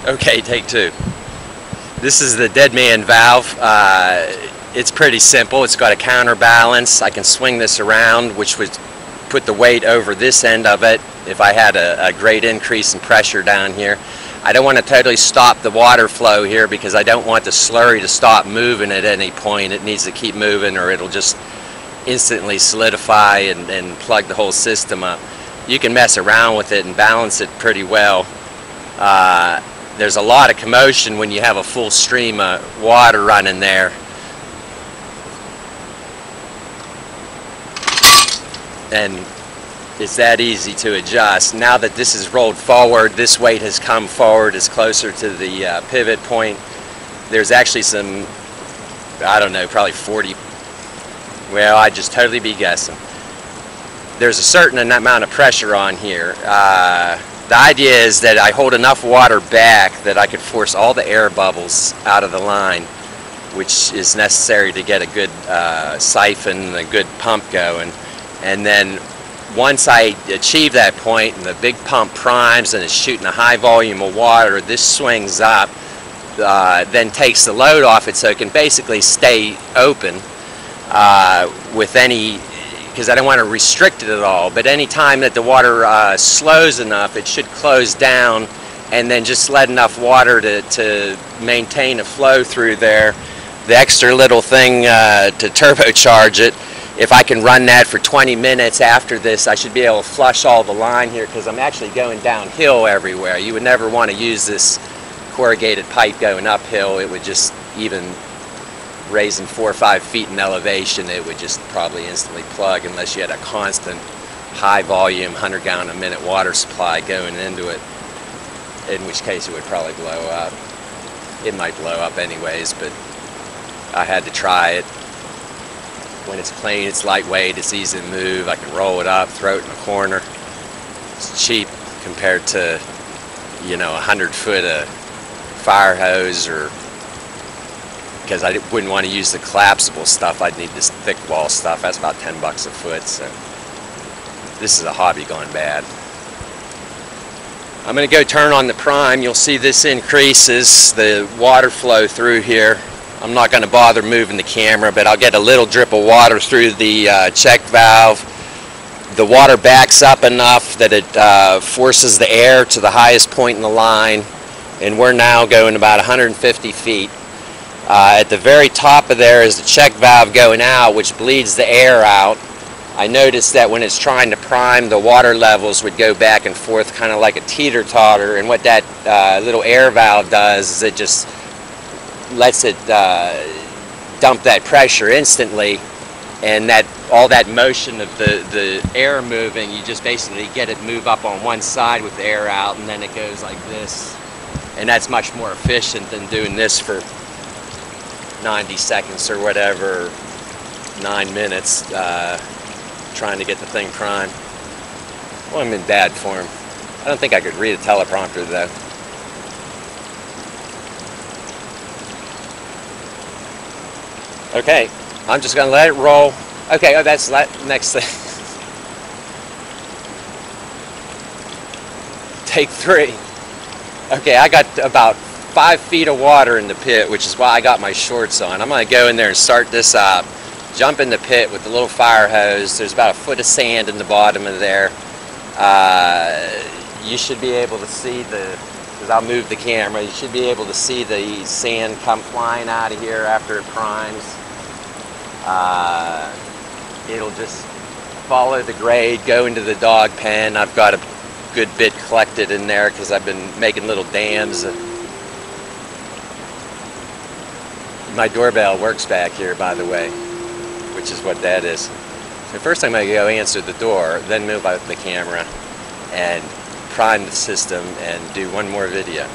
Okay, take two. This is the dead man valve. It's pretty simple. It's got a counterbalance. I can swing this around, which would put the weight over this end of it if I had a great increase in pressure down here. I don't want to totally stop the water flow here because I don't want the slurry to stop moving at any point. It needs to keep moving or it'll just instantly solidify and plug the whole system up. You can mess around with it and balance it pretty well. There's a lot of commotion when you have a full stream of water running there. And it's that easy to adjust. Now that this is rolled forward, this weight has come forward, is closer to the pivot point. There's actually some, I don't know, probably 40, well, I'd just totally be guessing. There's a certain amount of pressure on here. The idea is that I hold enough water back that I could force all the air bubbles out of the line, which is necessary to get a good siphon and a good pump going. And then once I achieve that point and the big pump primes and it's shooting a high volume of water, this swings up, then takes the load off it so it can basically stay open with any, because I don't want to restrict it at all, but any time that the water slows enough, it should close down and then just let enough water to maintain a flow through there. The extra little thing to turbocharge it, if I can run that for 20 minutes after this, I should be able to flush all the line here because I'm actually going downhill everywhere. You would never want to use this corrugated pipe going uphill. It would just, even raising 4 or 5 feet in elevation, it would just probably instantly plug unless you had a constant high volume 100 gallon a minute water supply going into it, in which case it would probably blow up. It might blow up anyways, but I had to try it. When it's clean, it's lightweight, it's easy to move. I can roll it up, throw it in a corner. It's cheap compared to, you know, 100-foot of fire hose, or because I wouldn't want to use the collapsible stuff. I'd need this thick wall stuff. That's about 10 bucks a foot. So this is a hobby gone bad. I'm going to go turn on the prime. You'll see this increases the water flow through here. I'm not going to bother moving the camera, but I'll get a little drip of water through the check valve. The water backs up enough that it forces the air to the highest point in the line, and we're now going about 150 feet. At the very top of there is the check valve going out, which bleeds the air out. I noticed that when it's trying to prime, the water levels would go back and forth kind of like a Teeter Totter, and what that little air valve does is it just lets it dump that pressure instantly, and that all that motion of the air moving, you just basically get it move up on one side with the air out, and then it goes like this, and that's much more efficient than doing this for 90 seconds or whatever, 9 minutes, trying to get the thing primed. Well, I'm in bad form. I don't think I could read a teleprompter though. Okay, I'm just going to let it roll. Okay, oh, that's that next thing. Take 3. Okay, I got about 5 feet of water in the pit, which is why I got my shorts on. I'm going to go in there and start this up. Jump in the pit with the little fire hose. There's about a foot of sand in the bottom of there. You should be able to see because I'll move the camera, you should be able to see the sand come flying out of here after it primes. It'll just follow the grade, go into the dog pen. I've got a good bit collected in there because I've been making little dams. My doorbell works back here, by the way, which is what that is. So first I'm going to go answer the door, then move out the camera and prime the system and do one more video.